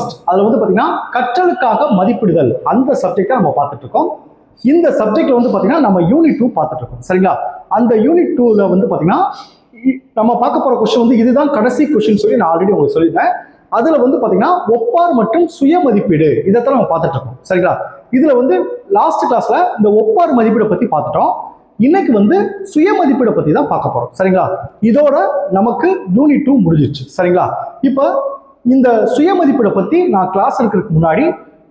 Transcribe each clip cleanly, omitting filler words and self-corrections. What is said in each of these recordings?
First அதுல வந்து பாத்தீங்கன்னா கற்றலுக்காக மதிப்பிடுதல் அந்த சப்ஜெக்டை நம்ம பார்த்துட்டு இருக்கோம். இந்த சப்ஜெக்ட்ல வந்து பாத்தீங்கன்னா நம்ம யூனிட் 2 பார்த்துட்டு இருக்கோம். சரிங்களா? அந்த யூனிட் 2ல வந்து பாத்தீங்கன்னா நம்ம பார்க்க போற கொஸ்டின் வந்து இதுதான் கடைசி கொஸ்டின் சொல்லி நான் ஆல்ரெடி உங்களுக்கு சொல்லிட்டேன். அதுல வந்து பாத்தீங்கன்னா ஒப்பார் மற்றும் சுய மதிப்பீடு இதைத்தான் நம்ம பார்த்துட்டு இருக்கோம். சரிங்களா? இதுல வந்து லாஸ்ட் கிளாஸ்ல இந்த ஒப்பார் மதிப்பீடை பத்தி பார்த்துட்டோம். இன்னைக்கு வந்து சுய மதிப்பீடை பத்தி தான் பார்க்க போறோம். சரிங்களா? இதோட நமக்கு யூனிட் 2 முடிஞ்சிருச்சு. சரிங்களா? இப்போ இந்த சுய மதிப்பீடை பத்தி நான் கிளாஸ் எடுக்கிறதுக்கு முன்னாடி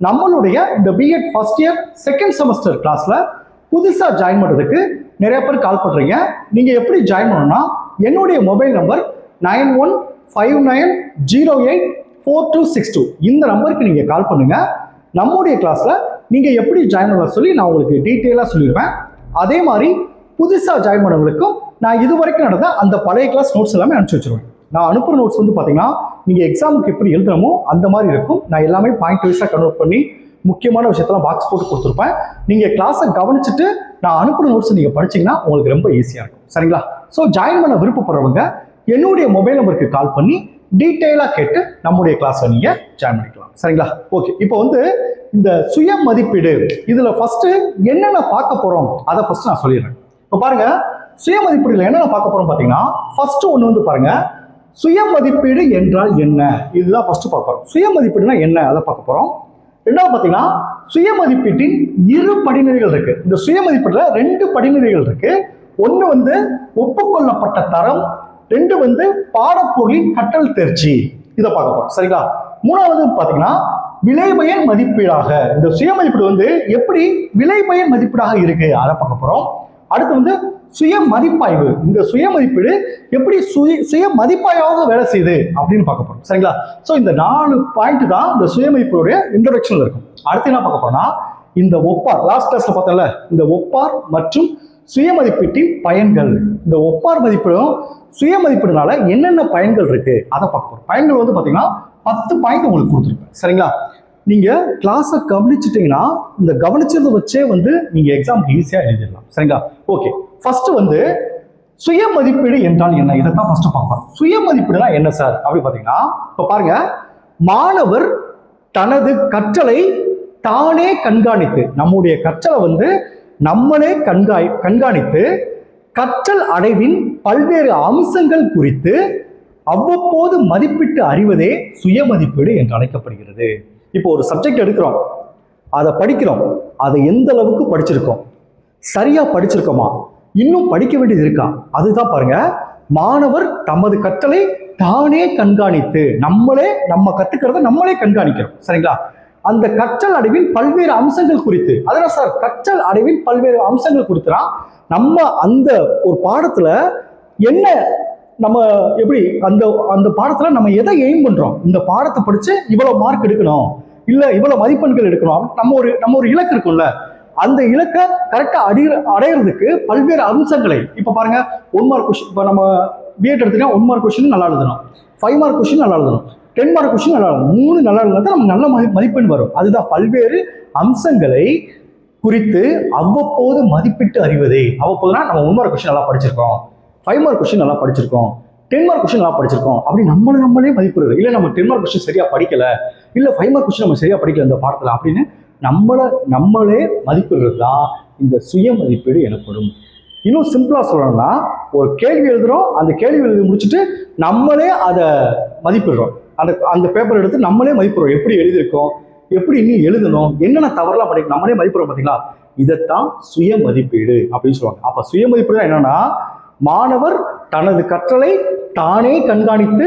நம்மளுடைய இந்த BEd first year second semester கிளாஸ்ல புதுசா ஜாயின் பண்றதுக்கு நிறைய பேர் கால் பண்றீங்க. நீங்க எப்படி ஜாயின் பண்ணணும்னா என்னுடைய மொபைல் நம்பர் 9159084262 இந்த நம்பருக்கு நீங்க கால் பண்ணுங்க. நம்முடைய கிளாஸ்ல நீங்க எப்படி ஜாயின் பண்ண சொல்லி நான் உங்களுக்கு டீட்டெயிலா சொல்லிடுவேன். அதே மாதிரி புதுசா ஜாயின் பண்ணவங்களுக்கும் நான் இது வரைக்கும் நடந்த அந்த பழைய கிளாஸ் நோட்ஸ் எல்லாமே அனுப்பிச்சு வச்சிருவேன். நான் அனுப்புற நோட்ஸ் வந்து பாத்தீங்கன்னா நீங்க எக்ஸாமுக்கு எப்படி எழுதுறமோ அந்த மாதிரி இருக்கும். நான் எல்லாமே பாயிண்ட் வைஸா கன்வெர்ட் பண்ணி முக்கியமான விஷயத்தெல்லாம் பாக்ஸ் போட்டு கொடுத்துருப்பேன். நீங்க கிளாஸை கவனிச்சுட்டு நான் அனுப்புற நோட்ஸ் நீங்க படிச்சீங்கன்னா உங்களுக்கு ரொம்ப ஈஸியா இருக்கும். சரிங்களா? ஸோ ஜாயின் பண்ண விருப்பப்படுறவங்க என்னுடைய மொபைல் நம்பருக்கு கால் பண்ணி டீட்டெயிலா கேட்டு நம்முடைய கிளாஸ்ல நீங்க ஜாயின் பண்ணிக்கலாம். சரிங்களா? ஓகே, இப்போ வந்து இந்த சுய மதிப்பீடு இதுல ஃபர்ஸ்ட் என்னென்ன பார்க்க போறோம் அதை ஃபர்ஸ்ட் நான் சொல்லிடுறேன். இப்போ பாருங்க, சுய மதிப்பீடுல என்னென்ன பார்க்க போறோம் பாத்தீங்கன்னா ஃபர்ஸ்ட் ஒண்ணு வந்து பாருங்க, சுய மதிப்பீடு என்றால் என்ன, இதுதான் ஃபர்ஸ்ட் பார்க்க போறோம். சுய மதிப்பீடுனா என்ன அதை பார்க்க போறோம். ரெண்டாவது பாத்தீங்கன்னா சுய மதிப்பீட்டின் இரு படிநிலைகள் இருக்கு. இந்த சுய மதிப்பீடுல 2 படிநிலைகள் இருக்கு. ஒண்ணு வந்து ஒப்புக்கொள்ளப்பட்ட தரம், 2 வந்து பாடப்பொருளின் கற்றல் தேர்ச்சி. இதை பார்க்க போறோம். சரிங்களா? மூணாவது பாத்தீங்கன்னா விளைபயன் மதிப்பீடாக, இந்த சுய மதிப்பீடு வந்து எப்படி விளைபயன் மதிப்பீடாக இருக்கு அதை பார்க்க போறோம். அடுத்து வந்து சுய மதிப்பாய்வு, இந்த சுய மதிப்பீடு எப்படி சுய மதிப்பாய்வாக வேலை செய்யுது அப்படின்னு பார்க்க போறோம். சரிங்களா? ஸோ இந்த 4 பாயிண்ட் தான் இந்த சுய மதிப்பீடுடைய இன்ட்ரோடக்ஷன்ல இருக்கும். அடுத்து என்ன பார்க்க போறோம்னா இந்த ஒப்பார், லாஸ்ட் கிளாஸ்ல பார்த்தோம்ல இந்த ஒப்பார் மற்றும் சுய மதிப்பீட்டின் பயன்கள். இந்த ஒப்பார் மதிப்பீடும் சுய மதிப்பீடுனால என்னென்ன பயன்கள் இருக்கு அதை பார்க்க போறோம். பயன்கள் வந்து பாத்தீங்கன்னா 10 பாயிண்ட் உங்களுக்கு கொடுத்துருப்பேன். சரிங்களா? நீங்க கிளாஸை கவனிச்சுட்டீங்கன்னா இந்த கவனிச்சதை வச்சே வந்து நீங்க எக்ஸாமுக்கு ஈஸியா எழுதிடலாம். சரிங்களா? ஓகே, ஃபர்ஸ்ட் வந்து சுய மதிப்பீடு என்றால் என்ன, இதைத்தான் ஃபர்ஸ்ட் பார்ப்போம். சுய மதிப்பீடுனா என்ன சார் அப்படி பாத்தீங்கன்னா, இப்ப பாருங்க, மாணவர் தனது கற்றலை தானே கண்காணித்து, நம்முடைய கற்றலை வந்து நம்மளே கண்காணித்து கற்றல் அடைவின் பல்வேறு அம்சங்கள் குறித்து அவ்வப்போது மதிப்பிட்டு அறிவதே சுய மதிப்பீடு என்று அழைக்கப்படுகிறது. இப்போ ஒரு சப்ஜெக்ட் எடுக்கிறோம், அதை படிக்கிறோம், அதை எந்த அளவுக்கு படிச்சிருக்கோம், சரியா படிச்சிருக்கோமா, இன்னும் படிக்க வேண்டியது இருக்கா, அதுதான் பாருங்க மாணவர் தமது கற்றலை தானே கண்காணித்து, நம்ம கத்துக்கிறத நம்மளே கண்காணிக்கிறோம். சரிங்களா? அந்த கற்றல் அடைவின் பல்வேறு அம்சங்கள் குறித்து, அதனால சார் கற்றல் அடைவின் பல்வேறு அம்சங்கள் குறித்துனா நம்ம அந்த ஒரு பாடத்துல என்ன, நம்ம எப்படி அந்த பாடத்துல நம்ம எதை எய்ம் பண்றோம், இந்த பாடத்தை படிச்சு இவ்வளவு மார்க் எடுக்கணும், இல்ல இவ்வளவு மதிப்பெண்கள் எடுக்கணும், நம்ம ஒரு இலக்கு இருக்கும்ல, அந்த இலக்கை கரெக்டா அடையிறதுக்கு பல்வேறு அம்சங்களை, இப்ப பாருங்க 1 மார்க் கொஸ்டின், இப்ப நம்ம பிஎட் எடுத்தீங்கன்னா 1 மார்க் கொஸ்டின் நல்லா எழுதணும், 5 மார்க் கொஸ்டின் நல்லா எழுதணும், 10 மார்க் கொஸ்டின் நல்லா எழுதணும், 3 நல்லா எழுதுனா நமக்கு நல்ல மதிப்பெண் வரும். அதுதான் பல்வேறு அம்சங்களை குறித்து அவ்வப்போது மதிப்பிட்டு அறிவதே. அவ்வப்போதுனா நம்ம 1 மார்க் கொஸ்டின் நல்லா படிச்சிருக்கோம், 5 மார்க் கொஸ்டின் நல்லா படிச்சிருக்கோம், 10 மார்க் கொஸ்டின் நல்லா படிச்சிருக்கோம் அப்படி நம்மளே மதிப்பிடுறது. இல்ல நம்ம 10 மார்க் கொஸ்டின் சரியா படிக்கல, இல்ல 5 மார்க் கொஸ்டின் நம்ம சரியா படிக்கல இந்த பாடத்துல அப்படின்னு நம்மளே மதிப்பிடுறது தான் இந்த சுய மதிப்பீடு எனப்படும். இன்னும் சிம்பிளா சொல்லணும்னா ஒரு கேள்வி எழுதுறோம், அந்த கேள்வி எழுதி முடிச்சுட்டு நம்மளே அதை மதிப்பிடுறோம், அந்த பேப்பர் எடுத்து நம்மளே மதிப்பிடுறோம், எப்படி எழுதியிருக்கோம், எப்படி இன்னும் எழுதணும், என்னென்ன தவறுலாம் பண்ணி நம்மளே மதிப்பிடுறோம். பார்த்தீங்களா? இதைத்தான் சுய மதிப்பீடு அப்படின்னு சொல்லுவாங்க. அப்ப சுய மதிப்பீடு என்னன்னா மாணவர் தனது கற்றலை தானே கண்காணித்து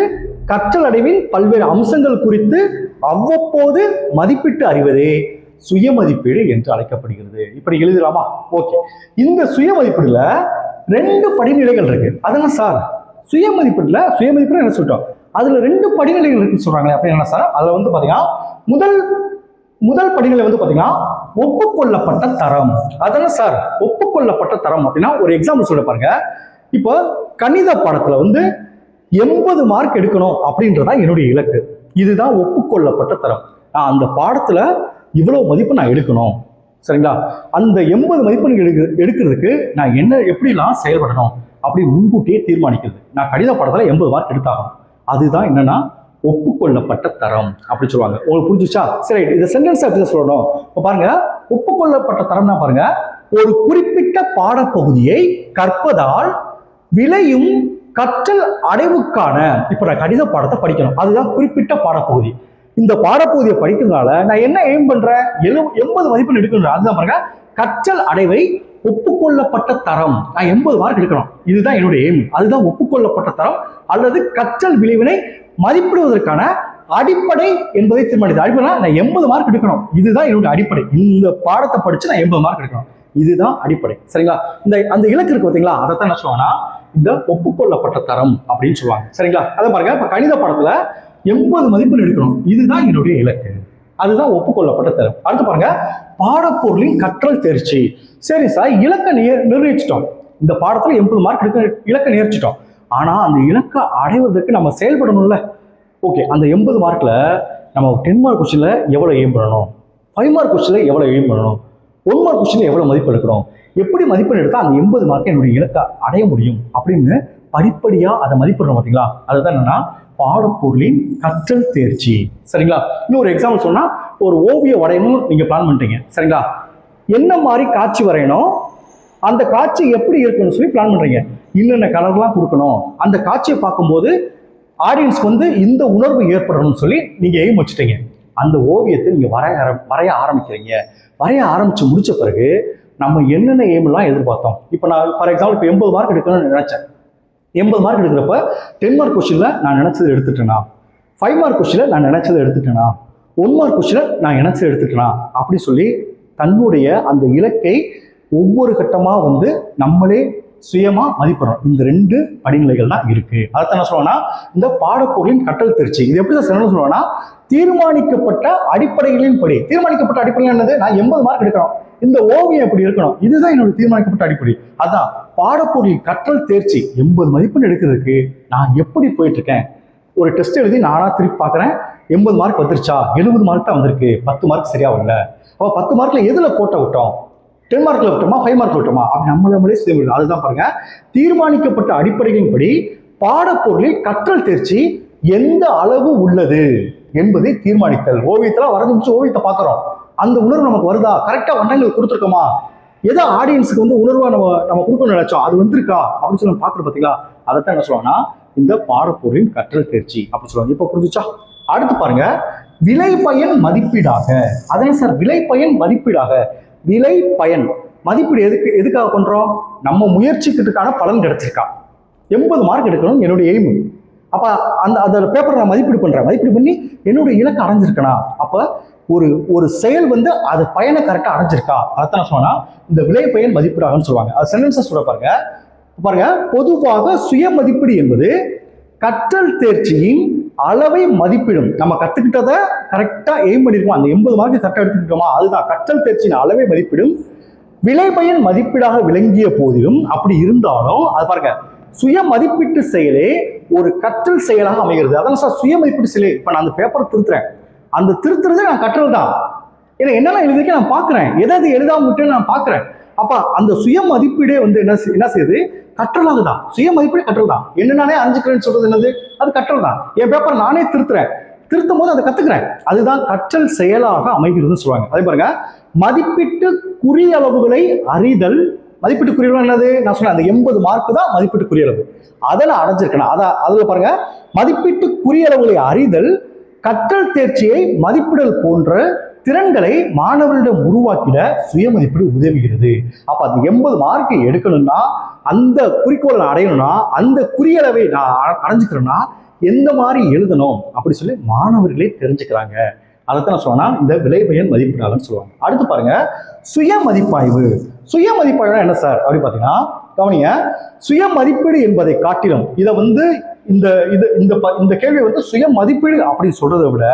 கற்றல் அடைவின் பல்வேறு அம்சங்கள் குறித்து அவ்வப்போது மதிப்பிட்டு அறிவதே சுய மதிப்பீடு என்று அழைக்கப்படுகிறது. இப்படி எழுதலாமா? ஓகே, இந்த சுய மதிப்பீடுல 2 படிநிலைகள் இருக்கு. அதெல்லாம் சார் சுய மதிப்பீடு என்ன சொல்லிட்டோம், அதுல 2 படிநிலைகள் இருக்குன்னு சொல்றாங்களே, அப்படி என்ன சார்? அதுல வந்து பாத்தீங்கன்னா முதல் படிநிலை வந்து பாத்தீங்கன்னா ஒப்புக்கொள்ளப்பட்ட தரம். அதெல்லாம் சார் ஒப்புக்கொள்ளப்பட்ட தரம் அப்படின்னா ஒரு எக்ஸாம்பிள் சொல்ல பாருங்க. இப்போ கணித பாடத்துல வந்து 80 மார்க் எடுக்கணும் அப்படின்றதா என்னுடைய இலக்கு. இதுதான் ஒப்புக்கொள்ளப்பட்ட தரம். நான் அந்த பாடத்துல இவ்வளவு மதிப்பு நான் எடுக்கணும். சரிங்களா? அந்த 80 மதிப்பெண்கள் எடுக்கிறதுக்கு நான் எப்படிலாம் செயல்படணும் அப்படி முன்கூட்டியே தீர்மானிக்கிறது. நான் கணித பாடத்துல 80 மார்க் எடுத்தாகணும். அதுதான் என்னன்னா ஒப்புக்கொள்ளப்பட்ட தரம் அப்படி சொல்லுவாங்க. உங்களுக்கு புரிஞ்சுச்சா? சரி, இந்த சென்டென்ஸ் எப்படி சொல்லணும்? இப்போ பாருங்க, ஒப்புக்கொள்ளப்பட்ட தரம்னா பாருங்க, ஒரு குறிப்பிட்ட பாடப்பகுதியை கற்பதால் விளையும் கற்றல் அடைவுக்கான, இப்ப நான் கணித பாடத்தை படிக்கணும், அதுதான் குறிப்பிட்ட பாடப்பகுதி. இந்த பாடப்பகுதியை படிக்கிறதுனால நான் என்ன எய்ம் பண்றேன்? 80 மதிப்பெண் எடுக்கணும். அதுதான் பாருங்க, கற்றல் அடைவை ஒப்புக்கொள்ளப்பட்ட தரம், நான் 80 மார்க் எடுக்கணும், இதுதான் என்னுடைய எய்ம். அதுதான் ஒப்புக்கொள்ளப்பட்ட தரம் அல்லது கற்றல் விளைவினை மதிப்பிடுவதற்கான அடிப்படை என்பதை தீர்மானித்து. அடிப்படை நான் 80 மார்க் எடுக்கணும், இதுதான் என்னுடைய அடிப்படை. இந்த பாடத்தை படிச்சு நான் 80 மார்க் எடுக்கணும், இதுதான் அடிப்படை. சரிங்களா? அந்த இலக்கு இருக்கு பார்த்தீங்களா, அதைத்தான் என்ன சொல்லுவாங்கன்னா இந்த ஒப்புக்கொள்ளப்பட்ட தரம் அப்படின்னு சொல்லுவாங்க. சரிங்களா? அதை பாருங்க, இப்ப கணித பாடத்துல 80 மதிப்பெண் எடுக்கணும், இதுதான் என்னுடைய இலக்கு, அதுதான் ஒப்புக்கொள்ளப்பட்ட தரம். அடுத்து பாருங்க, பாடப்பொருளின் கற்றல் தேர்ச்சி. சரி சார், இலக்கை நிர்ணயிச்சிட்டோம், இந்த பாடத்துல 80 மார்க் எடுக்க இலக்கை நிர்ணயிச்சிட்டோம். ஆனா அந்த இலக்கை அடைவதற்கு நம்ம செயல்படணும்ல. ஓகே, அந்த 80 மார்க்ல நம்ம 10 மார்க் கொஸ்டின்ல எவ்வளவு எய்ம் பண்ணணும், 5 மார்க் கொஸ்டின்ல எவ்வளவு எய்ம் பண்ணணும், 1 மார்க் கொஸ்டின்ல எவ்வளவு மதிப்பு எடுக்கணும், எப்படி மதிப்பெண் எடுத்தா அந்த 80 மார்க்கை என்னுடைய இலக்கை அடைய முடியும் அப்படின்னு படிப்படியா அதை மதிப்பிடணும். பார்த்தீங்களா? அதுதான் என்னன்னா பாடப்பொருளின் கற்றல் தேர்ச்சி. சரிங்களா? இன்னொரு எக்ஸாம்பிள் சொன்னா, ஒரு ஓவியம் வரையணும் நீங்க பிளான் பண்ணிட்டீங்க. சரிங்களா? என்ன மாதிரி காட்சி வரையணும், அந்த காட்சி எப்படி இருக்குன்னு சொல்லி பிளான் பண்றீங்க, இன்னென்ன கலர்லாம் கொடுக்கணும், அந்த காட்சியை பார்க்கும்போது ஆடியன்ஸ்க்கு இந்த உணர்வு ஏற்படணும்னு சொல்லி நீங்க எய்ம் வச்சுட்டீங்க. அந்த ஓவியத்தை நீங்க வரைய ஆரம்பிக்கிறீங்க. வரைய ஆரம்பிச்சு முடிச்ச பிறகு நம்ம என்னென்ன எய்ம்லாம் எதிர்பார்த்தோம். இப்போ நான் ஃபார் எக்ஸாம்பிள் இப்போ 80 மார்க் எடுக்கணும்னு நினைச்சேன். 80 மார்க் எடுக்கிறப்ப 10 மார்க் கொஸ்டின்ல நான் நினைச்சது எடுத்துட்டேனா, 5 மார்க் கொஸ்டின்ல நான் நினைச்சதை எடுத்துட்டேனா, 1 மார்க் கொஸ்டின்ல நான் நினைச்சதை எடுத்துட்டேனா, அப்படி சொல்லி தன்னுடைய அந்த இலக்கை ஒவ்வொரு கட்டமா நம்மளே சுயமா மதிப்பிடணும். இந்த 2 படிநிலைகள் தான் இருக்கு. அதைத்தான் என்ன சொல்லுவாங்கன்னா இந்த பாடப்பொருளின் கற்றல் தேர்ச்சி. இது எப்படி தான் சொல்லுவாங்கன்னா, தீர்மானிக்கப்பட்ட அடிப்படைகளின் படி. தீர்மானிக்கப்பட்ட அடிப்படையில் என்னது? நான் 80 மார்க் எடுக்கணும், இந்த ஓவியம் எப்படி இருக்கணும், இதுதான் என்னோட தீர்மானிக்கப்பட்ட அடிப்படை. அதான் பாடப்பொருளின் கற்றல் தேர்ச்சி. 80 மதிப்பெண் எடுக்கிறதுக்கு நான் எப்படி போயிட்டு இருக்கேன், ஒரு டெஸ்ட் எழுதி நானா திருப்பி பார்க்குறேன், 80 மார்க் வந்துருச்சா, 70 மார்க் தான் வந்திருக்கு, 10 மார்க் சரியா வரல. அப்போ 10 மார்க்ல எதுல கோட்டை விட்டோம், 10 மார்க்ல விட்டோமா, 5 மார்க்ல விட்டோமா, அப்படி நம்மளே செய்ய. அதுதான் பாருங்க, தீர்மானிக்கப்பட்ட அடிப்படைகளின் படி பாடப்பொருளில் கற்றல் தேர்ச்சி எந்த அளவு உள்ளது என்பதை தீர்மானித்தல். ஓவியத்தெல்லாம் வரைஞ்சு முடிச்சு ஓவியத்தை பார்க்குறோம், அந்த உணர்வு நமக்கு வருதா, கரெக்டா வண்ணங்கள் கொடுத்துருக்கோமா, எதோ ஆடியன்ஸுக்கு உணர்வா நம்ம கொடுக்கணும்னு நினைச்சோம், அது வந்திருக்கா அப்படின்னு சொல்லி பார்க்குறது. பார்த்தீங்களா? அதைத்தான் என்ன சொல்லுவாங்கன்னா இந்த பாடப்பொருளின் கற்றல் தேர்ச்சி அப்படி சொல்லுவாங்க. இப்போ புரிஞ்சுச்சா? அடுத்து பாருங்க, விலை பயன் மதிப்பீடாக. அதே சார், விலை பயன் மதிப்பீடாக. விலை பயன் மதிப்பீடு எதுக்காக பண்றோம்? நம்ம முயற்சிக்கிறதுக்கான பலன் கிடைச்சிருக்கா, 80 மார்க் எடுக்கணும் என்னுடைய எய்ம். அப்ப அந்த பேப்பர் நான் மதிப்பீடு பண்றேன், மதிப்பீடு பண்ணி என்னுடைய இலக்கை அடைஞ்சிருக்கனா, அப்ப ஒரு செயல் அது பயனை கரெக்டா அடைஞ்சிருக்கா, அதைத்தான் சொன்னா இந்த விலை பயன் மதிப்பீடாகன்னு சொல்லுவாங்க. அது சென்டென்சஸ் சொல்ல பாருங்க. பொதுவாக சுய மதிப்பீடு என்பது கற்றல் தேர்ச்சியின் அளவை மதிப்பிடும். நம்ம கத்துக்கிட்டதை கரெக்டா எய்ம் பண்ணிருக்கோம், அந்த 80 மார்க் கரெக்டா எடுத்துக்கிட்டோமா, அதுதான் கற்றல் தேர்ச்சியின் அளவை மதிப்பிடும். விலை பயன் மதிப்பீடாக விளங்கிய போதிலும், அப்படி இருந்தாலும் அது பாருங்க, சுய மதிப்பீட்டு செயலே ஒரு கற்றல் செயலாக அமைகிறது. அதான் சார் சுய மதிப்பீட்டு செயலே. இப்ப நான் அந்த பேப்பரை திருத்துறேன், அந்த திருத்துறதே நான் கற்றல் தான். ஏன்னா என்னெல்லாம் எழுதிருக்கேன் நான் பாக்குறேன், எதாவது எழுதாம விட்டு நான் பாக்குறேன். அப்ப அந்த சுய மதிப்பீடே என்ன செய்யுது, கற்றலாக தான். சுய மதிப்பீடு கற்றல் தான். என்ன நானே அறிஞ்சுக்கிறேன்னு சொல்றது என்னது, அது கற்றல் தான். என் பேப்பர் நானே திருத்துறேன், திருத்தும் போது அதை கத்துக்கிறேன், அதுதான் கற்றல் செயலாக அமைகிறதுன்னு சொல்லுவாங்க. அதே பாருங்க, மதிப்பீட்டு குறியளவுகளை அறிதல். மதிப்பீட்டு குறியளவு என்னது, நான் சொன்னேன் அந்த 80 மார்க் தான் மதிப்பீட்டு குறியளவு, அதில் அடைஞ்சிருக்கணும். அதுல பாருங்க, மதிப்பீட்டு குறியளவுகளை அறிதல் கற்றல் தேர்ச்சியை மதிப்பிடல் போன்ற திறன்களை மாணவர்களிடம் உருவாக்கிட சுய மதிப்பீடு உதவுகிறது. அப்ப அந்த 80 மார்க் எடுக்கணும்னா, அந்த குறிக்கோளை அடையணும்னா, அந்த குறியளவை நான் அடைஞ்சுக்கிறேன்னா எந்த மாதிரி எழுதணும் அப்படி சொல்லி மாணவர்களே தெரிஞ்சுக்கிறாங்க. அதைத்தான் நான் சொன்னா இந்த விலை பயன் மதிப்பீடாகன்னு சொல்லுவாங்க. அடுத்து பாருங்க, சுய மதிப்பாய்வு. சுய மதிப்பாய்வு என்ன சார் அப்படி பாத்தீங்கன்னா, கவனிங்க, சுய மதிப்பீடு என்பதை காட்டிலும் இதை இந்த கேள்வி சுய மதிப்பீடு அப்படின்னு சொல்றதை விட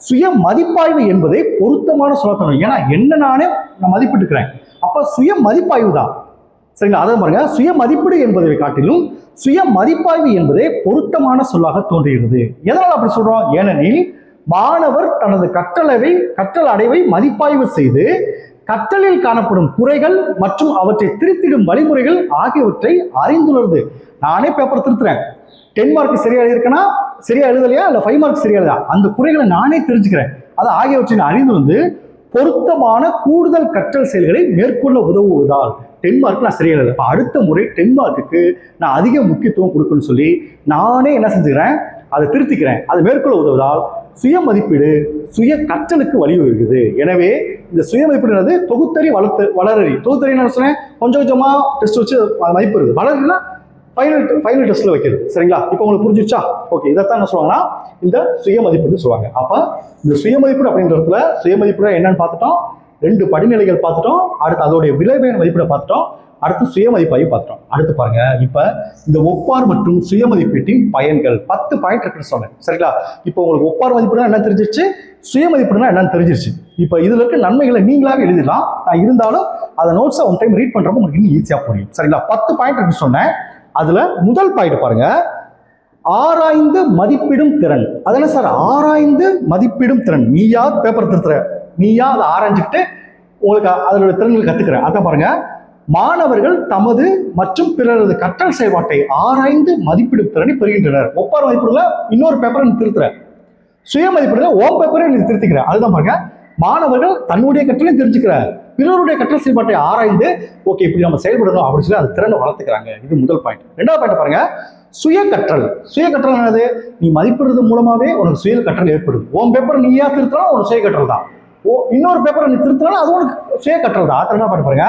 சுய மதிப்பாய்வு என்பதை பொருத்தமான சொல்லணும். ஏன்னா என்ன நானே நான் மதிப்பிட்டுக்கிறேன், அப்ப சுய மதிப்பாய்வு தான். சரிங்களா? அதை பாருங்க, சுய மதிப்பீடு என்பதை காட்டிலும் சுய மதிப்பாய்வு என்பதே பொருத்தமான சொல்லாக தோன்றுகிறது. எதனால் அப்படி சொல்றோம்? ஏனெனில் மாணவர் தனது கற்றல் அடைவை மதிப்பாய்வு செய்து கற்றலில் காணப்படும் குறைகள் மற்றும் அவற்றை திருத்திடும் வழிமுறைகள் ஆகியவற்றை அறிந்துள்ளது. நானே பேப்பர் திருத்துறேன், 10 மார்க் சரியா எழுதிருக்கேன்னா சரியா எழுதலையா இல்லை 5 மார்க் சரியா எழுதா, அந்த குறைகளை நானே தெரிஞ்சுக்கிறேன். அது ஆகியவற்றின் அறிந்து வந்து பொருத்தமான கூடுதல் கற்றல் செயல்களை மேற்கொள்ள உதவுவதால் 10 மார்க் நான் சரியா எழுதல, அடுத்த முறை 10 மார்க்குக்கு நான் அதிக முக்கியத்துவம் கொடுக்கணும்னு சொல்லி நானே என்ன செஞ்சுக்கிறேன், அதை திருத்திக்கிறேன். அது மேற்கொள்ள உதவுவதால் சுய மதிப்பீடு சுய கற்றலுக்கு வழிவகுக்குது. எனவே இந்த சுய மதிப்பீடுன்றது தொகுத்தறி வளரறி. தொகுத்தறி என்ன சொன்னேன், கொஞ்சம் கொஞ்சமா டெஸ்ட் வச்சு மதிப்பிடுது. வளருதுன்னா ஃபைனல் டெஸ்ட்ல வைக்கிறது. சரிங்களா? இப்போ உங்களுக்கு புரிஞ்சிச்சா? ஓகே, இதைத்தான் என்ன சொல்லுவாங்கன்னா இந்த சுய மதிப்பீடு சொல்லுவாங்க. அப்ப இந்த சுய மதிப்பீடு அப்படின்றதுல சுய மதிப்பீடு என்னன்னு பார்த்துட்டோம், 2 படிநிலைகள் பார்த்துட்டோம், அடுத்து அதோடைய விளைவான மதிப்பீடை பார்த்துட்டோம், அடுத்து சுய மதிப்பாய்வு பார்த்துட்டோம். அடுத்து பாருங்க, இப்ப இந்த ஒப்பார் மற்றும் சுய மதிப்பீட்டின் பயன்கள் 10 பாயிண்ட் இருக்குன்னு சொன்னேன். சரிங்களா? இப்போ உங்களுக்கு ஒப்பார் மதிப்பீடுனா என்ன தெரிஞ்சிருச்சு, சுய மதிப்பீடுனா என்னன்னு தெரிஞ்சிருச்சு. இப்போ இதுல இருக்க நன்மைகளை நீங்களாக எழுதிடலாம். நான் இருந்தாலும் அதை நோட்ஸை ஒன் டைம் ரீட் பண்றப்போ உங்களுக்கு இன்னும் ஈஸியா புரியும். சரிங்களா? 10 பாயிண்ட் இருக்குன்னு சொன்னேன். அதுல முதல் பாயிண்ட் பாருங்க, ஆராய்ந்து மதிப்பிடும் திறன். அதென்ன சார் ஆராய்ந்து மதிப்பிடும் திறன்? நீயா பேப்பர் திருத்துற, நீயா அதை ஆராய்ஞ்சுக்கிட்டு உங்களுக்கு அதோட திறன்கள் கத்துக்கிற. அதான் பாருங்க, மாணவர்கள் தமது மற்றும் பிறரது கற்றல் செயல்பாட்டை ஆராய்ந்து மதிப்பிடும் திறனை பெறுகின்றனர். ஒப்பார் மதிப்பீடுல இன்னொரு பேப்பரை நீ திருத்துற, சுய மதிப்பீடுல ஓம் பேப்பரை நீ திருத்திக்கிற. அதுதான் பாருங்க, மாணவர்கள் தன்னுடைய கற்றலையும் தெரிஞ்சுக்கிற, பிறருடைய கற்றல் செயல்பாட்டை ஆராய்ந்து ஓகே இப்படி நம்ம செயல்படணும் அப்படின்னு சொல்லி அந்த திறனை வளர்த்துக்கிறாங்க. இது முதல் பாயிண்ட். ரெண்டாவது பாயிண்ட் பாருங்க, சுய கற்றல். சுய கற்றல் என்னது, நீ மதிப்பிடுறது மூலமாவே உனக்கு சுய கற்றல் ஏற்படுது. உன் பேப்பர் நீயா திருத்தினா உனக்கு சுய கற்றல் தான். இன்னொரு பேப்பரை நீ திருத்தினாலும் அது உனக்கு சுய கற்றல் தான். ரெண்டாவது பாயிண்ட் பாருங்க,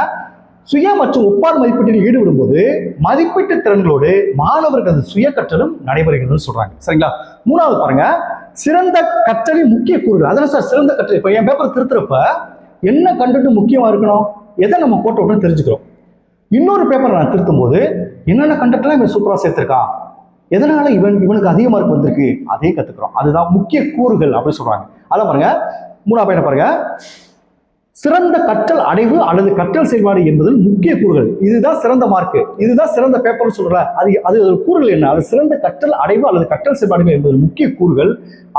சுய மற்றும் ஒப்பார் மதிப்பீட்டில் ஈடுபடும் போது மதிப்பீட்டு திறன்களோடு மாணவர்களது சுய கற்றலும் நடைபெறுகிறதுன்னு சொல்றாங்க. சரிங்களா? மூணாவது பாருங்க, சிறந்த கற்றலின் முக்கிய கூறுகள். அதனால சார் சிறந்த கற்றல், இப்போ என் பேப்பர் திருத்துறப்ப என்ன கண்டென்ட் முக்கியமா இருக்கணும், எதை நம்ம போட்ட உடனே தெரிஞ்சுக்கிறோம். இன்னொரு பேப்பர் நான் திருத்தும் போது என்னென்ன கண்டென்ட்லாம் இவன் சூப்பரா சேர்த்திருக்கான், எதனால இவனுக்கு அதிக மார்க் வந்திருக்கு, அதே கத்துக்கிறோம். அதுதான் முக்கிய கூறுகள் அப்படின்னு சொல்றாங்க. அதான் பாருங்க, மூணாவது பாயிண்ட் பாருங்க, சிறந்த கற்றல் அடைவு அல்லது கற்றல் செயல்பாடு என்பதில் முக்கிய கூறுகள். இதுதான் சிறந்த மார்க், இதுதான் சிறந்த பேப்பர்னு சொல்ற. அது கூறுகள் என்ன, அது சிறந்த கற்றல் அடைவு அல்லது கற்றல் செயல்பாடுகள் என்பதில் முக்கிய கூறுகள்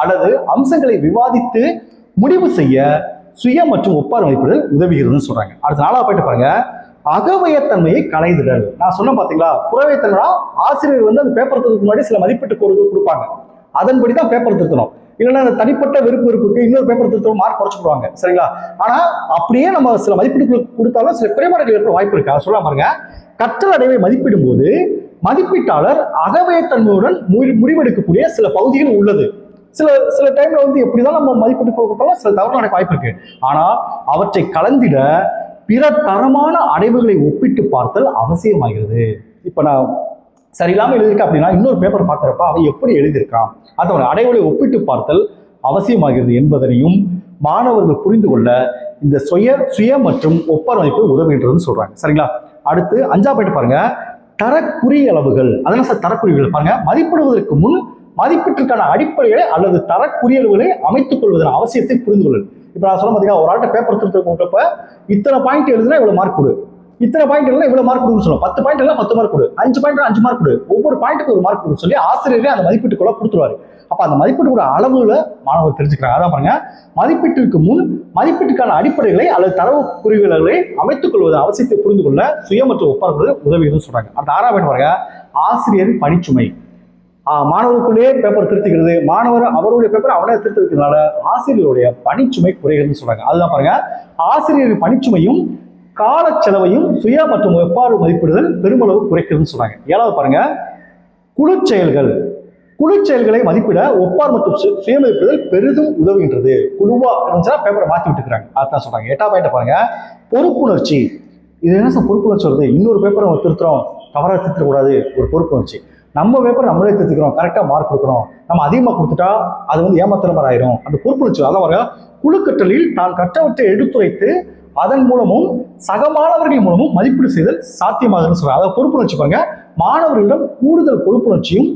அல்லது அம்சங்களை விவாதித்து முடிவு செய்ய சுய மற்றும் ஒப்பார் மதிப்பீடுகள் உதவுகிறதுன்னு சொல்றாங்க. அடுத்த நாளாக போயிட்டு பாருங்க, அகவயத்தன்மையை களைதிடல். நான் சொன்ன பாத்தீங்களா, புறவைத்தன்மைனா ஆசிரியர் வந்து அந்த பேப்பர் திருத்துக்கு முன்னாடி சில மதிப்பீட்டு கூறுகள் கொடுப்பாங்க, அதன்படிதான் பேப்பர் திருத்தணும். இல்லைன்னா அந்த தனிப்பட்ட விருப்புக்கு இன்னொரு பேப்பர் திருத்தம் மார்க் குறைச்சு போடுவாங்க. சரிங்களா? ஆனா அப்படியே நம்ம சில மதிப்பீடுகள் கொடுத்தாலும் சில குறைபாடுகள் ஏற்பட வாய்ப்பு இருக்கு. சொல்ல பாருங்க, கற்றல் அடைவை மதிப்பிடும் போது மதிப்பீட்டாளர் அகவயத்தன்மையுடன் முடிவெடுக்கக்கூடிய சில பகுதிகள் உள்ளது. சில டைம்ல வந்து எப்படிதான் நம்ம மதிப்பீட்டு கொடுத்தாலும் சில தவறு நடக்க வாய்ப்பு இருக்கு. ஆனா அவற்றை கலந்திட பிற தரமான அடைவுகளை ஒப்பிட்டு பார்த்தல் அவசியமாகிறது. இப்ப நான் சரியில்லாம எழுதியிருக்கேன் அப்படின்னா இன்னொரு பேப்பர் பார்க்குறப்ப அவன் எப்படி எழுதியிருக்கான், அதோட அடைவுகளை ஒப்பிட்டு பார்த்தல் அவசியமாகிறது என்பதனையும் மாணவர்கள் புரிந்து கொள்ள இந்த சுய மற்றும் ஒப்பார் மதிப்பு உதவுகின்றதுன்னு சொல்றாங்க. சரிங்களா? அடுத்து 5ஆவது பாயிண்ட் பாருங்க, தரக்குறியளவுகள். அதனால சார் தரக்குறியல்கள் பாருங்க, மதிப்பிடுவதற்கு முன் மதிப்பீட்டிற்கான அடிப்படைகளை அல்லது தரக்குறியல்களை அமைத்துக் கொள்வதன் அவசியத்தை புரிந்து கொள்ளல். இப்ப நான் சொல்ல பார்த்தீங்கன்னா, ஒரு ஆள்கிட்ட பேப்பர் திருத்தப்ப இத்தனை பாயிண்ட் எழுதுனா இவ்வளவு மார்க் கொடு, இத்தனை பாயிண்ட் எல்லாம் இவ்வளவு மார்க் கொடுன்னு சொல்லுவோம். 10 பாயிண்ட் எல்லாம் 10 மார்க் கொடு, 5 பாயிண்ட் 5 மார்க் கொடு, ஒவ்வொரு பாயிண்ட்டுக்கு ஒரு மார்க் கொடுன்னு சொல்லி ஆசிரியரே அந்த மதிப்பீட்டுக்குள்ள கொடுத்துருவாரு. அப்ப அந்த மதிப்பீட்டு அளவுல மாணவர் தெரிஞ்சுக்கிறாங்க. அதான் பாருங்க, மதிப்பீட்டிற்கு முன் மதிப்பீட்டுக்கான அடிப்படைகளை அல்லது தரவு குறிவுகளை அமைத்துக் கொள்வதன் அவசியத்தை புரிந்து கொள்ள சுய மற்றும் ஒப்பார்கள் உதவின்னு சொல்றாங்க. அந்த 6ஆவது பாருங்க, ஆசிரியரின் பணிச்சுமை. மாணவர்களுக்குள்ளேயே பேப்பர் திருத்திக்கிறது, மாணவர் அவருடைய பேப்பர் அவனே திருத்தி வைக்கிறதுனால ஆசிரியருடைய பணிச்சுமை குறைகிறதுன்னு சொல்றாங்க. அதுதான் பாருங்க, ஆசிரியரின் பணிச்சுமையும் கால செலவையும் சுய மற்றும் ஒப்பார் மதிப்பிடுதல் பெருமளவு குறைக்கிறதுன்னு சொல்றாங்க. 7ஆவது பாருங்க, குழு செயல்கள். குழு செயல்களை மதிப்பிட ஒப்பார் மற்றும் சுய மதிப்பிடுதல் பெரிதும் உதவுகின்றது. குழுவா இருந்துச்சுன்னா பேப்பரை மாற்றி விட்டுக்கிறாங்க, அதான் சொல்றாங்க. 8ஆவது பாயிண்ட் பாருங்க, பொறுப்புணர்ச்சி. இது என்ன சார் பொறுப்புணர்ச்சி வருது, இன்னொரு பேப்பரை நம்ம திருத்துறோம், தவறாக திருத்தக்கூடாது, ஒரு பொறுப்புணர்ச்சி. நம்ம பேப்பர் நம்மளே திருத்திக்கிறோம், கரெக்டாக மார்க் கொடுக்கணும், நம்ம அதிகமாக கொடுத்துட்டா அது வந்து ஏமாத்துற மாதிரி ஆயிரும், அந்த பொறுப்புணர்ச்சி. அதான் பாருங்க, குழு கற்றலில் தான் கற்றவற்றை எடுத்துரைத்து அதன் மூலமும் சக மாணவர்கள் மூலமும் மதிப்பீடு செய்தல் சாத்தியமாகுதுன்னு சொல்றாங்க. அதாவது பொறுப்புணர்ச்சி பாருங்க, மாணவர்களிடம் கூடுதல் பொறுப்புணர்ச்சியும்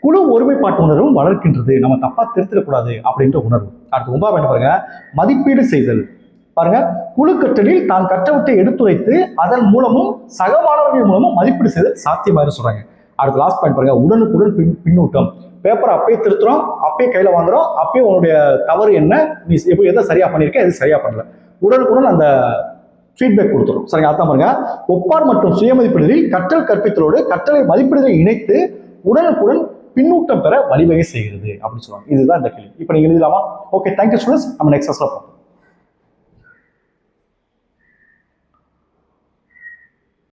குழு ஒருமைப்பாட்டு உணர்வும் வளர்க்கின்றது. நம்ம தப்பா திருத்திடக்கூடாது அப்படின்ற உணர்வு. அடுத்து 9ஆவது பாருங்க, மதிப்பீடு செய்தல். பாருங்க, குழு கற்றலில் தான் கற்றவற்றை எடுத்துரைத்து அதன் மூலமும் சக மாணவர்கள் மூலமும் மதிப்பீடு செய்தல் சாத்தியமாகுதுன்னு சொல்றாங்க. அடுத்து லாஸ்ட் பாயிண்ட் பாருங்க, உடனுக்குடன் பின்னூட்டம். பேப்பரை அப்பயே திருத்துறோம், அப்பயே கையில வாங்குறோம், அப்பயே உன்னுடைய தவறு என்ன, நீ எப்படி எதை சரியா பண்ணிருக்க, எது சரியா பண்ணல, உடனுக்குடன் அந்த ஃபீட்பேக் கொடுத்துரும். சரிங்க? அதான் பாருங்க, ஒப்பார் மற்றும் சுய மதிப்பீடுகளில் கற்றல் கற்பித்தலோடு கற்றலை மதிப்பீடுகளை இணைத்து உடனுக்குடன் பின்னூட்டம் பெற வழிவகை செய்கிறது அப்படின்னு சொல்லுவாங்க. இதுதான் இந்த கேள்வி. இப்போ நீங்க எழுதலாமா? Okay, thank you students. நம்ம நெக்ஸ்ட் கிளாஸ்ல பார்ப்போம்.